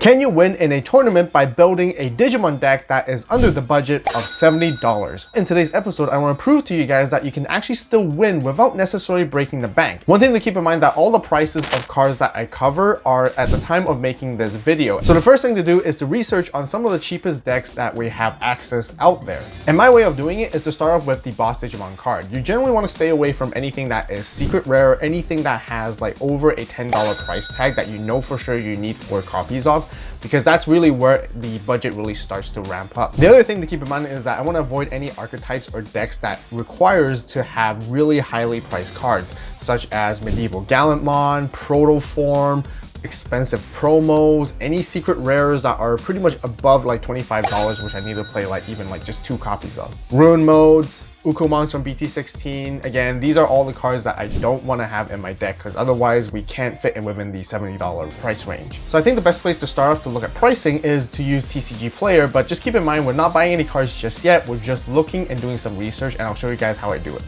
Can you win in a tournament by building a Digimon deck that is under the budget of $70? In today's episode, I want to prove to you guys that you can actually still win without necessarily breaking the bank. One thing to keep in mind that all the prices of cards that I cover are at the time of making this video. So the first thing to do is to research on some of the cheapest decks that we have access out there. And my way of doing it is to start off with the Boss Digimon card. You generally want to stay away from anything that is secret rare, anything that has like over a $10 price tag that you know for sure you need 4 copies of, because that's really where the budget really starts to ramp up. The other thing to keep in mind is that I want to avoid any archetypes or decks that requires to have really highly priced cards, such as Medieval Gammamon, Protoform, expensive promos, any secret rares that are pretty much above like $25, which I need to play like even like just 2 copies of. Rune modes, Ukomons from BT16. Again, these are all the cards that I don't want to have in my deck because otherwise we can't fit in within the $70 price range. So I think the best place to start off to look at pricing is to use TCG Player, but just keep in mind we're not buying any cards just yet. We're just looking and doing some research, and I'll show you guys how I do it.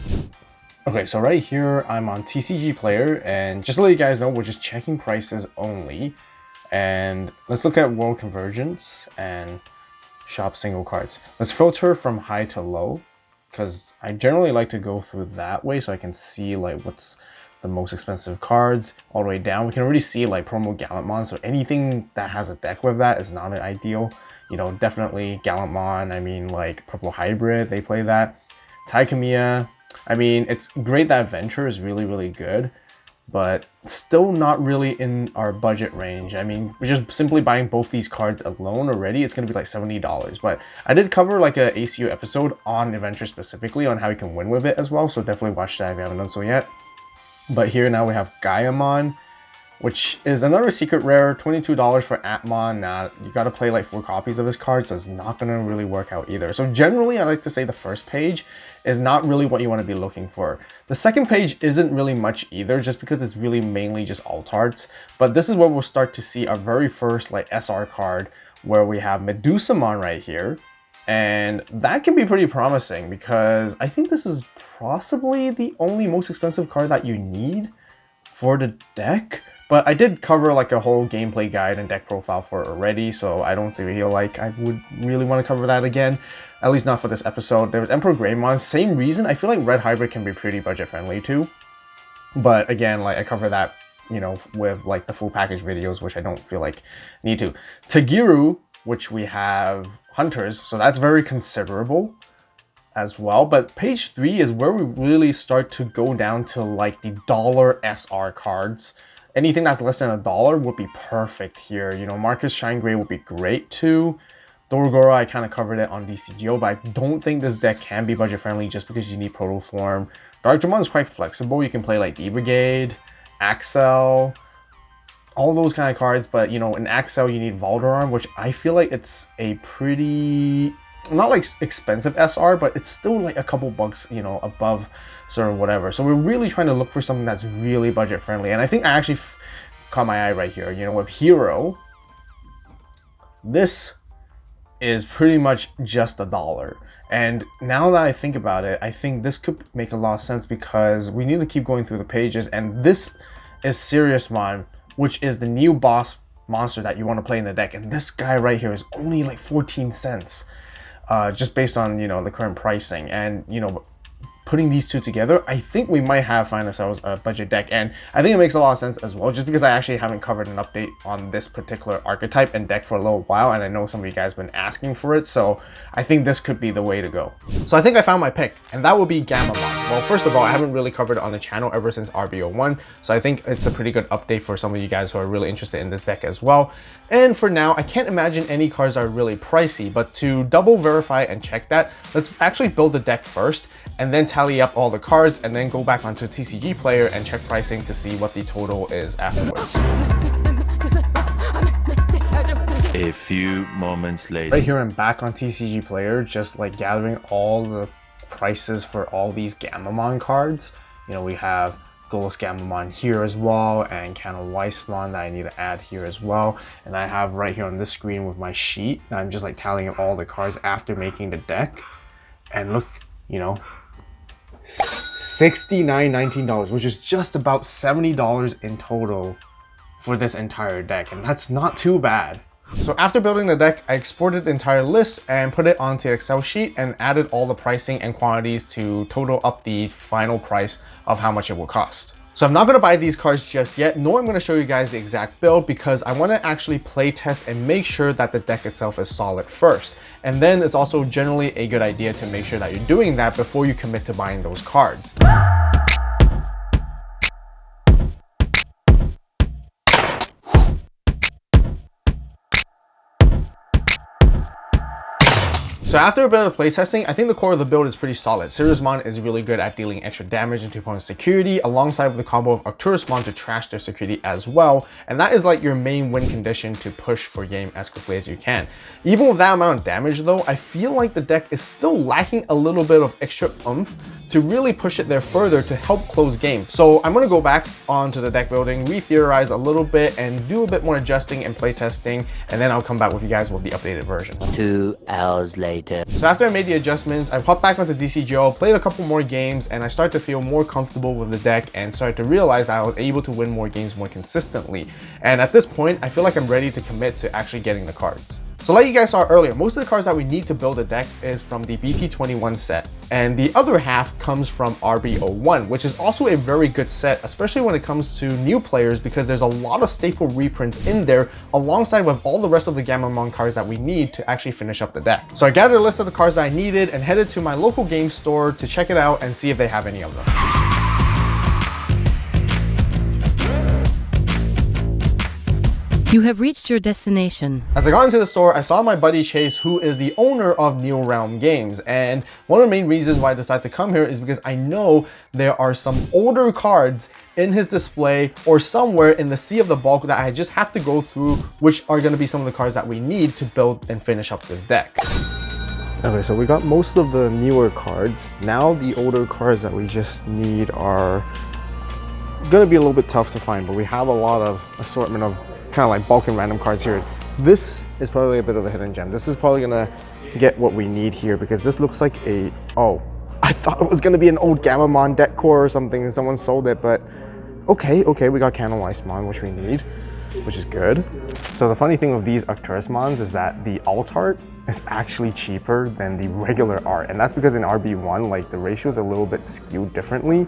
Okay, so right here I'm on TCG Player, and just to let you guys know, we're just checking prices only. And let's look at World Convergence and shop single cards. Let's filter from high to low, because I generally like to go through that way so I can see like what's the most expensive cards all the way down. We can already see like promo Gammamon, so anything that has a deck with that is not an ideal. You know, definitely Gammamon, I mean like Purple Hybrid, they play that. Taikamiya, I mean, it's great that Venture is really good, but still not really in our budget range. I mean, we're just simply buying both these cards alone already, it's going to be like $70. But I did cover like a ACU episode on Adventure specifically on how you can win with it as well, so definitely watch that if you haven't done so yet. But here now we have gammamon, which is another secret rare, $22 for Atmon. Now you got to play like 4 copies of this card, so it's not going to really work out either. So generally I like to say the first page is not really what you want to be looking for. The second page isn't really much either, just because it's really mainly just alt arts. But this is where we'll start to see our very first like SR card, where we have Medusamon right here. And that can be pretty promising because I think this is possibly the only most expensive card that you need for the deck. But I did cover like a whole gameplay guide and deck profile for it already, so I don't feel like I would really want to cover that again, at least not for this episode. There was Emperor Greymon, same reason. I feel like Red Hybrid can be pretty budget friendly too, but again, like I cover that, you know, with like the full package videos, which I don't feel like need to. Tagiru, which we have Hunters, so that's very considerable as well. But page 3 is where we really start to go down to like the dollar SR cards. Anything that's less than $1 would be perfect here. You know, Marcus Shine Gray would be great too. Dorogora, I kind of covered it on DCGO, but I don't think this deck can be budget friendly just because you need Protoform. Darkdramon is quite flexible. You can play like D-Brigade, Axel, all those kind of cards, but you know, in Axel you need Valdararm, which I feel like it's a pretty, not like expensive SR, but it's still like a couple bucks, you know, above sort of whatever. So we're really trying to look for something that's really budget friendly, and I think I actually caught my eye right here. You know, with Hero, this is pretty much just $1. And now that I think about it, I think this could make a lot of sense because we need to keep going through the pages, and this is Seriousmon, which is the new boss monster that you want to play in the deck, and this guy right here is only like 14 cents. Just based on, you know, the current pricing. And, you know, putting these two together, I think we might have find ourselves a budget deck, and I think it makes a lot of sense as well, just because I actually haven't covered an update on this particular archetype and deck for a little while, and I know some of you guys have been asking for it, so I think this could be the way to go. So I think I found my pick, and that will be Gammamon. Well, first of all, I haven't really covered it on the channel ever since RBO1, so I think it's a pretty good update for some of you guys who are really interested in this deck as well. And for now, I can't imagine any cards are really pricey, but to double verify and check that, let's actually build the deck first, and then tally up all the cards, and then go back onto TCG Player and check pricing to see what the total is afterwards. A few moments later. Right here I'm back on TCG Player, just like gathering all the prices for all these Gammamon cards. You know, we have Golos Gammamon here as well, and Canon Weissmon that I need to add here as well. And I have right here on this screen with my sheet, I'm just like tallying all the cards after making the deck. And look, you know, $69.19, which is just about $70 in total for this entire deck, and that's not too bad. So after building the deck, I exported the entire list and put it onto an Excel sheet and added all the pricing and quantities to total up the final price of how much it will cost. So I'm not going to buy these cards just yet, nor I'm going to show you guys the exact build because I want to actually play test and make sure that the deck itself is solid first. And then it's also generally a good idea to make sure that you're doing that before you commit to buying those cards. So after a bit of playtesting, I think the core of the build is pretty solid. Siriusmon is really good at dealing extra damage into opponent's security, alongside with the combo of ARCTURUSmon to trash their security as well. And that is like your main win condition to push for game as quickly as you can. Even with that amount of damage though, I feel like the deck is still lacking a little bit of extra oomph to really push it there further to help close games. So I'm gonna go back onto the deck building, re-theorize a little bit and do a bit more adjusting and playtesting, and then I'll come back with you guys with the updated version. 2 hours later. So after I made the adjustments, I popped back onto DCGO, played a couple more games, and I started to feel more comfortable with the deck and started to realize I was able to win more games more consistently. And at this point, I feel like I'm ready to commit to actually getting the cards. So like you guys saw earlier, most of the cards that we need to build a deck is from the BT21 set. And the other half comes from RB01, which is also a very good set, especially when it comes to new players, because there's a lot of staple reprints in there, alongside with all the rest of the gammamon cards that we need to actually finish up the deck. So I gathered a list of the cards that I needed and headed to my local game store to check it out and see if they have any of them. You have reached your destination. As I got into the store, I saw my buddy Chase, who is the owner of New Realm Games. And one of the main reasons why I decided to come here is because I know there are some older cards in his display or somewhere in the sea of the bulk that I just have to go through, which are going to be some of the cards that we need to build and finish up this deck. Okay, so we got most of the newer cards. Now the older cards that we just need are going to be a little bit tough to find, but we have a lot of assortment of kind of like bulk and random cards here. This is probably a bit of a hidden gem. This is probably gonna get what we need here because this looks like a, oh, I thought it was gonna be an old gammamon deck core or something and someone sold it, but okay, we got ALittleSpoon, which we need, which is good. So the funny thing with these ARCTURUSmons is that the alt art is actually cheaper than the regular art. And that's because in RB1, like the ratio is a little bit skewed differently,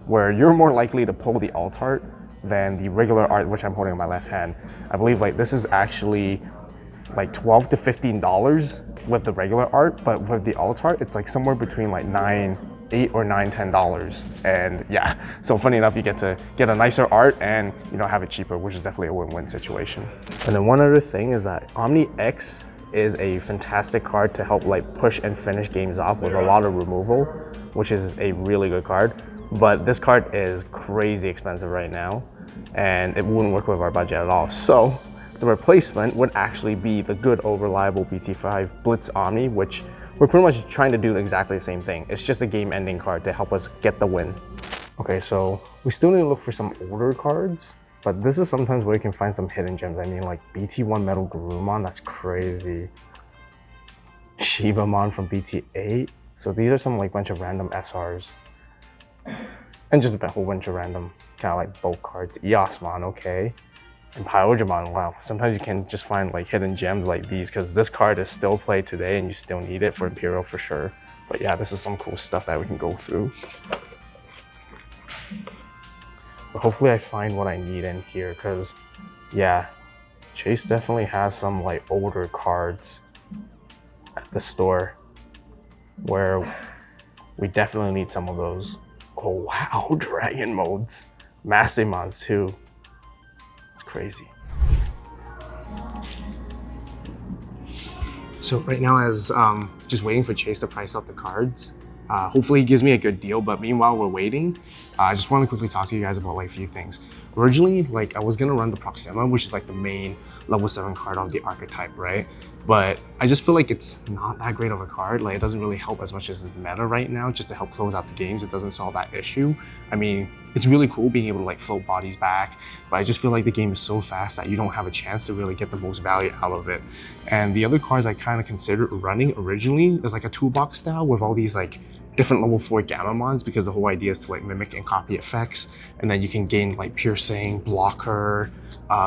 where you're more likely to pull the alt art than the regular art, which I'm holding in my left hand. I believe like this is actually like $12 to $15 with the regular art, but with the alt art, it's like somewhere between like $8 or $10. And yeah, so funny enough, you get to get a nicer art and you know have it cheaper, which is definitely a win-win situation. And then one other thing is that Omni X is a fantastic card to help like push and finish games off with a lot of removal, which is a really good card. But this card is crazy expensive right now, and it wouldn't work with our budget at all. So the replacement would actually be the good old reliable BT5 Blitz Omni, which we're pretty much trying to do exactly the same thing. It's just a game-ending card to help us get the win. Okay, so we still need to look for some older cards, but this is sometimes where you can find some hidden gems. I mean, like BT1 Metal Garurumon, that's crazy. Shivamon from BT8. So these are some like bunch of random SRs. And just a whole bunch of random kind of like bulk cards. Eosmon, okay. And Pyojamon, wow. Sometimes you can just find like hidden gems like these because this card is still played today and you still need it for Imperial for sure. But yeah, this is some cool stuff that we can go through. But hopefully I find what I need in here because yeah, Chase definitely has some like older cards at the store where we definitely need some of those. Oh wow, dragon modes. Massimons too. It's crazy. So right now as just waiting for Chase to price out the cards. Hopefully he gives me a good deal, but meanwhile we're waiting. I just want to quickly talk to you guys about like a few things. Originally, like I was gonna run the Proxima, which is like the main level 7 card of the archetype, right? But I just feel like it's not that great of a card. Like it doesn't really help as much as the meta right now, just to help close out the games. It doesn't solve that issue. I mean, it's really cool being able to like float bodies back, but I just feel like the game is so fast that you don't have a chance to really get the most value out of it. And the other cards I kind of considered running originally is like a toolbox style with all these like different level 4 gammamons, because the whole idea is to like mimic and copy effects, and then you can gain like piercing, blocker,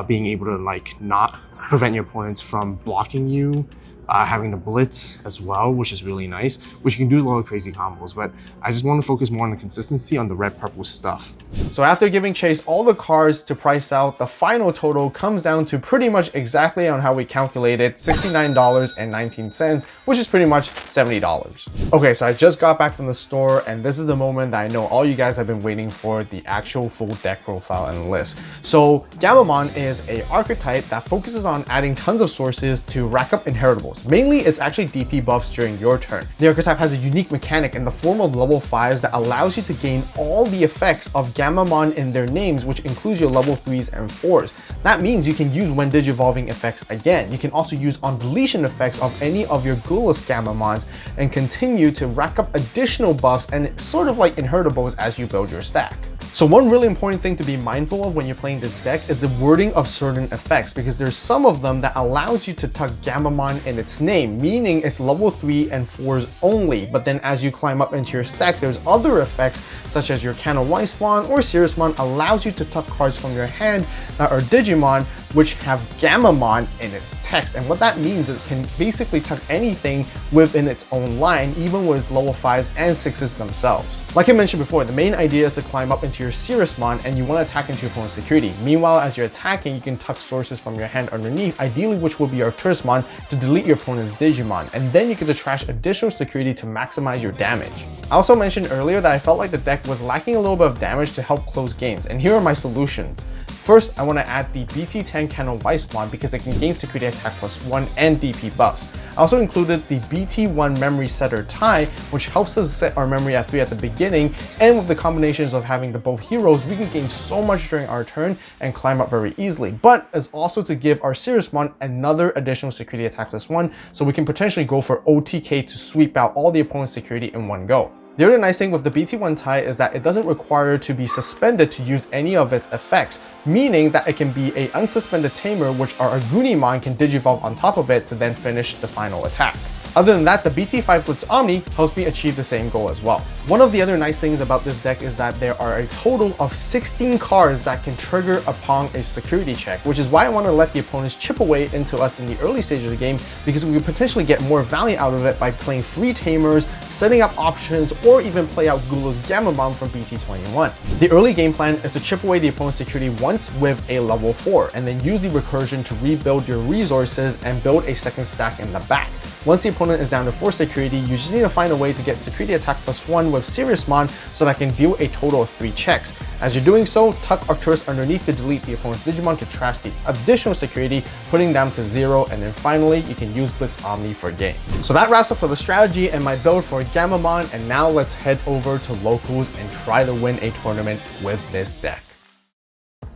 being able to like not prevent your opponents from blocking you, having the blitz as well, which is really nice, which you can do a lot of crazy combos, but I just want to focus more on the consistency on the red-purple stuff. So after giving Chase all the cards to price out, the final total comes down to pretty much exactly on how we calculated, $69.19, which is pretty much $70. Okay, so I just got back from the store, and this is the moment that I know all you guys have been waiting for, the actual full deck profile and list. So Gammamon is an archetype that focuses on adding tons of sources to rack up inheritables. Mainly, it's actually DP buffs during your turn. The archetype has a unique mechanic in the form of level 5s that allows you to gain all the effects of Gammamon in their names, which includes your level 3s and 4s. That means you can use when digivolving effects again. You can also use on deletion effects of any of your ghoulless Gammamons and continue to rack up additional buffs and sort of like inheritables as you build your stack. So one really important thing to be mindful of when you're playing this deck is the wording of certain effects, because there's some of them that allows you to tuck Gammamon in its name, meaning it's level 3 and 4s only. But then as you climb up into your stack, there's other effects such as your Canon Spawn or Siriusmon allows you to tuck cards from your hand that are Digimon which have Gammamon in its text. And what that means is it can basically tuck anything within its own line, even with its level 5s and 6s themselves. Like I mentioned before, the main idea is to climb up into your Siriusmon and you want to attack into your opponent's security. Meanwhile, as you're attacking, you can tuck sources from your hand underneath, ideally which will be your ALittleSpoon, to delete your opponent's Digimon. And then you get to trash additional security to maximize your damage. I also mentioned earlier that I felt like the deck was lacking a little bit of damage to help close games, and here are my solutions. First, I want to add the BT10 Canon Spawn because it can gain security attack +1 and DP buffs. I also included the BT1 memory setter tie, which helps us set our memory at 3 at the beginning, and with the combinations of having the both heroes, we can gain so much during our turn and climb up very easily. But it's also to give our Siriusmon another additional security attack +1, so we can potentially go for OTK to sweep out all the opponent's security in one go. The other nice thing with the BT1 tie is that it doesn't require to be suspended to use any of its effects, meaning that it can be an unsuspended tamer which our Agunimon can digivolve on top of it to then finish the final attack. Other than that, the BT5 Blitz Omni helps me achieve the same goal as well. One of the other nice things about this deck is that there are a total of 16 cards that can trigger upon a security check, which is why I want to let the opponents chip away into us in the early stages of the game, because we could potentially get more value out of it by playing free tamers, setting up options, or even play out Gula's Gammamon from BT21. The early game plan is to chip away the opponent's security once with a level 4, and then use the recursion to rebuild your resources and build a second stack in the back. Once the opponent is down to 4 security, you just need to find a way to get security attack +1 with Siriusmon so that I can deal a total of 3 checks. As you're doing so, tuck Arcturus underneath to delete the opponent's Digimon to trash the additional security, putting them to 0, and then finally, you can use Blitz Omni for game. So that wraps up for the strategy and my build for Gammamon, and now let's head over to locals and try to win a tournament with this deck.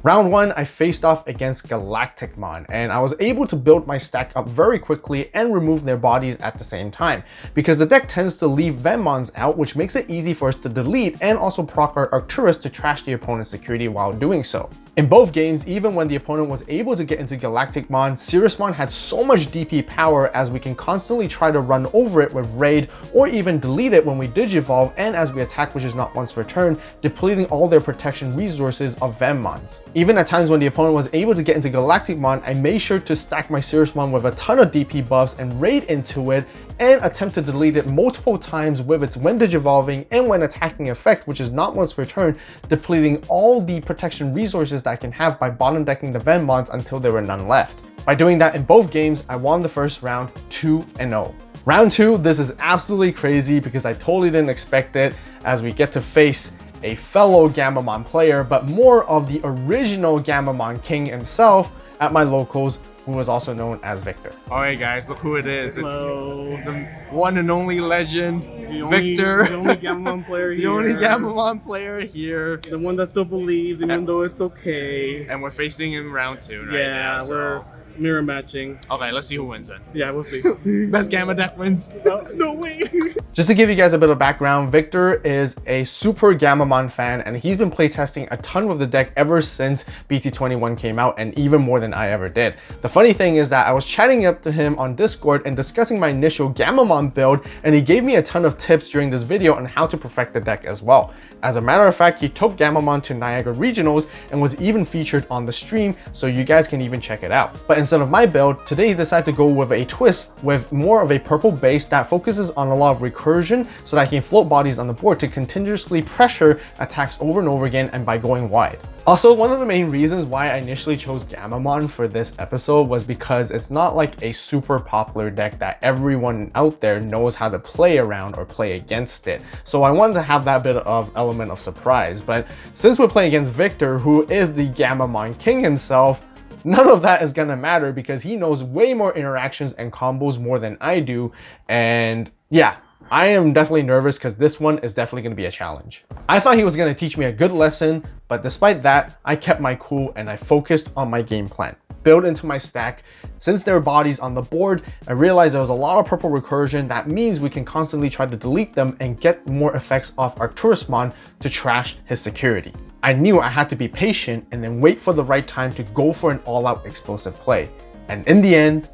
Round 1, I faced off against Galacticmon, and I was able to build my stack up very quickly and remove their bodies at the same time, because the deck tends to leave Venmons out, which makes it easy for us to delete and also proc our Arcturus to trash the opponent's security while doing so. In both games, even when the opponent was able to get into Galacticmon, Siriusmon had so much DP power as we can constantly try to run over it with Raid or even delete it when we Digivolve and as we attack, which is not once per turn, depleting all their protection resources of Venmons. Even at times when the opponent was able to get into Galacticmon, I made sure to stack my Siriusmon with a ton of DP buffs and Raid into it and attempt to delete it multiple times with its when digivolving and when attacking effect, which is not once per turn, depleting all the protection resources that I can have by bottom decking the Venmons until there were none left. By doing that in both games, I won the first round 2-0. Round 2, this is absolutely crazy because I totally didn't expect it, as we get to face a fellow Gammamon player, but more of the original Gammamon king himself at my locals, who was also known as Victor. All right, guys, look who it is. Hello. It's the one and only legend, Victor. The only Gammamon player here. The only Gammamon player here. The one that still believes, even though it's okay. And we're facing him round 2 right now. Yeah, we're mirror matching. Okay, let's see who wins then. Yeah, we'll see. Best Gamma deck wins. No way. Just to give you guys a bit of background, Victor is a super Gammamon fan and he's been playtesting a ton with the deck ever since BT21 came out, and even more than I ever did. The funny thing is that I was chatting up to him on Discord and discussing my initial Gammamon build, and he gave me a ton of tips during this video on how to perfect the deck as well. As a matter of fact, he took Gammamon to Niagara Regionals and was even featured on the stream, so you guys can even check it out. But instead of my build, today he decided to go with a twist with more of a purple base that focuses on a lot of recursion so that he can float bodies on the board to continuously pressure attacks over and over again and by going wide. Also, one of the main reasons why I initially chose Gammamon for this episode was because it's not like a super popular deck that everyone out there knows how to play around or play against it. So I wanted to have that bit of element of surprise. But since we're playing against Victor, who is the Gammamon king himself, none of that is gonna matter because he knows way more interactions and combos more than I do. And yeah, I am definitely nervous because this one is definitely going to be a challenge. I thought he was going to teach me a good lesson, but despite that, I kept my cool and I focused on my game plan. Build into my stack. Since there are bodies on the board, I realized there was a lot of purple recursion. That means we can constantly try to delete them and get more effects off ALittleSpoon to trash his security. I knew I had to be patient and then wait for the right time to go for an all-out explosive play. And in the end,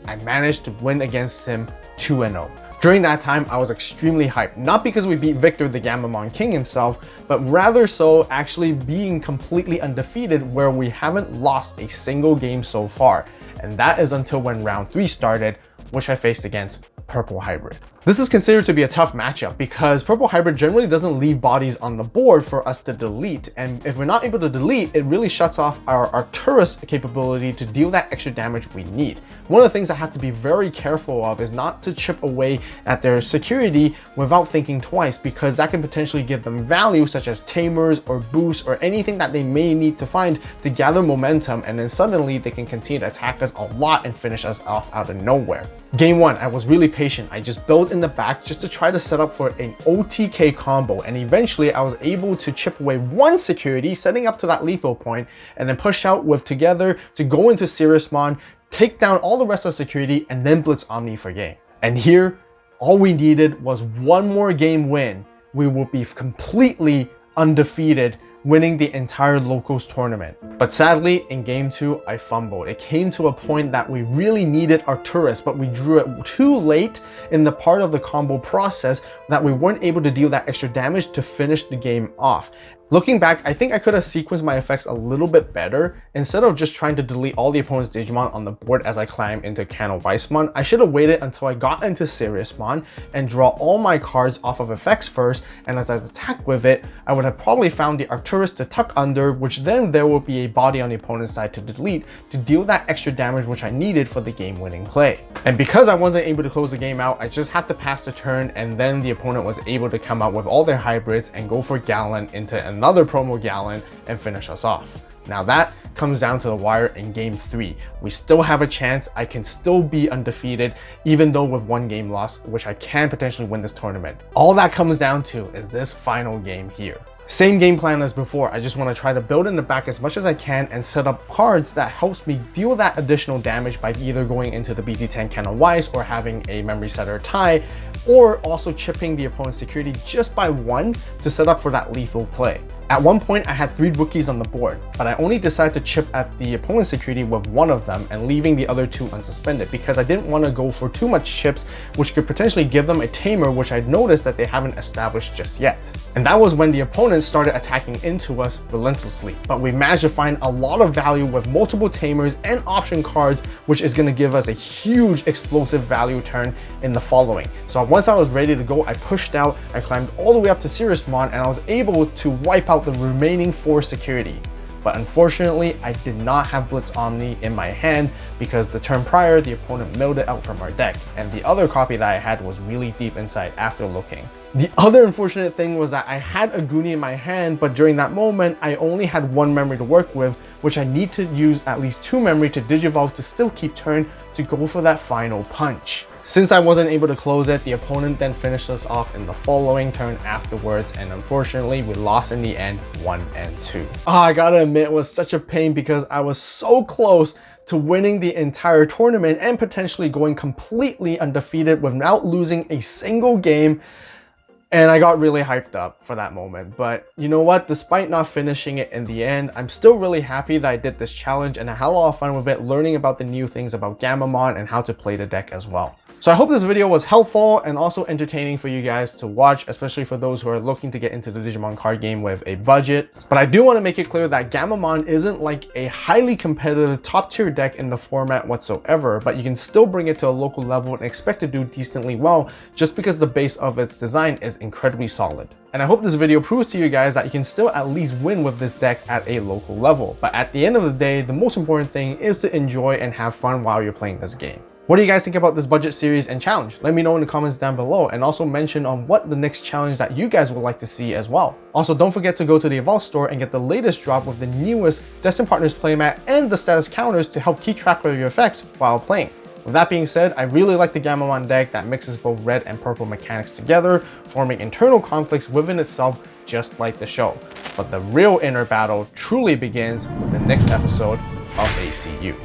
I managed to win against him 2-0. During that time, I was extremely hyped, not because we beat Victor the Gammamon King himself, but rather so actually being completely undefeated where we haven't lost a single game so far. And that is until when round 3 started, which I faced against Purple Hybrid. This is considered to be a tough matchup because Purple Hybrid generally doesn't leave bodies on the board for us to delete, and if we're not able to delete, it really shuts off our Arcturus capability to deal that extra damage we need. One of the things I have to be very careful of is not to chip away at their security without thinking twice, because that can potentially give them value such as tamers or boosts or anything that they may need to find to gather momentum, and then suddenly they can continue to attack us a lot and finish us off out of nowhere. Game 1, I was really patient. I just built in the back just to try to set up for an OTK combo, and eventually I was able to chip away one security, setting up to that lethal point, and then push out with Together to go into SiriusMon, take down all the rest of the security, and then Blitz Omni for game. And here, all we needed was one more game win. We will be completely undefeated, winning the entire locals tournament. But sadly, in game 2, I fumbled. It came to a point that we really needed Arcturus, but we drew it too late in the part of the combo process that we weren't able to deal that extra damage to finish the game off. Looking back, I think I could have sequenced my effects a little bit better. Instead of just trying to delete all the opponent's Digimon on the board as I climb into Cano Weissmon, I should have waited until I got into SiriusMon and draw all my cards off of effects first, and as I attack with it, I would have probably found the Arcturus to tuck under, which then there will be a body on the opponent's side to delete to deal that extra damage which I needed for the game-winning play. And because I wasn't able to close the game out, I just had to pass the turn, and then the opponent was able to come out with all their hybrids and go for Gallon into another promo Gallon and finish us off. Now that comes down to the wire in game 3. We still have a chance. I can still be undefeated, even though with one game loss, which I can potentially win this tournament. All that comes down to is this final game here. Same game plan as before. I just want to try to build in the back as much as I can and set up cards that helps me deal that additional damage by either going into the BT10 Canon Wise or having a memory setter tie, or also chipping the opponent's security just by 1 to set up for that lethal play. At one point, I had 3 rookies on the board, but I only decided to chip at the opponent's security with 1 of them and leaving the other 2 unsuspended because I didn't want to go for too much chips, which could potentially give them a tamer, which I'd noticed that they haven't established just yet. And that was when the opponent started attacking into us relentlessly. But we managed to find a lot of value with multiple tamers and option cards, which is going to give us a huge explosive value turn in the following. So once I was ready to go, I pushed out, I climbed all the way up to SiriusMon, and I was able to wipe out the remaining 4 security. But unfortunately, I did not have Blitz Omni in my hand because the turn prior, the opponent milled it out from our deck, and the other copy that I had was really deep inside after looking. The other unfortunate thing was that I had a Goonie in my hand, but during that moment, I only had 1 memory to work with, which I need to use at least 2 memory to Digivolve to still keep turn to go for that final punch. Since I wasn't able to close it, the opponent then finished us off in the following turn afterwards, and unfortunately we lost in the end 1-2. I gotta admit, it was such a pain because I was so close to winning the entire tournament and potentially going completely undefeated without losing a single game. And I got really hyped up for that moment. But you know what? Despite not finishing it in the end, I'm still really happy that I did this challenge and I had a lot of fun with it, learning about the new things about gammamon and how to play the deck as well. So I hope this video was helpful and also entertaining for you guys to watch, especially for those who are looking to get into the Digimon card game with a budget. But I do want to make it clear that gammamon isn't like a highly competitive top tier deck in the format whatsoever, but you can still bring it to a local level and expect to do decently well just because the base of its design is incredibly solid. And I hope this video proves to you guys that you can still at least win with this deck at a local level. But at the end of the day, the most important thing is to enjoy and have fun while you're playing this game. What do you guys think about this budget series and challenge? Let me know in the comments down below, and also mention on what the next challenge that you guys would like to see as well. Also, don't forget to go to the AVAULT store and get the latest drop with the newest Destined Partners playmat and the status counters to help keep track of your effects while playing. With that being said, I really like the gammamon deck that mixes both red and purple mechanics together, forming internal conflicts within itself just like the show. But the real inner battle truly begins with the next episode of ACU.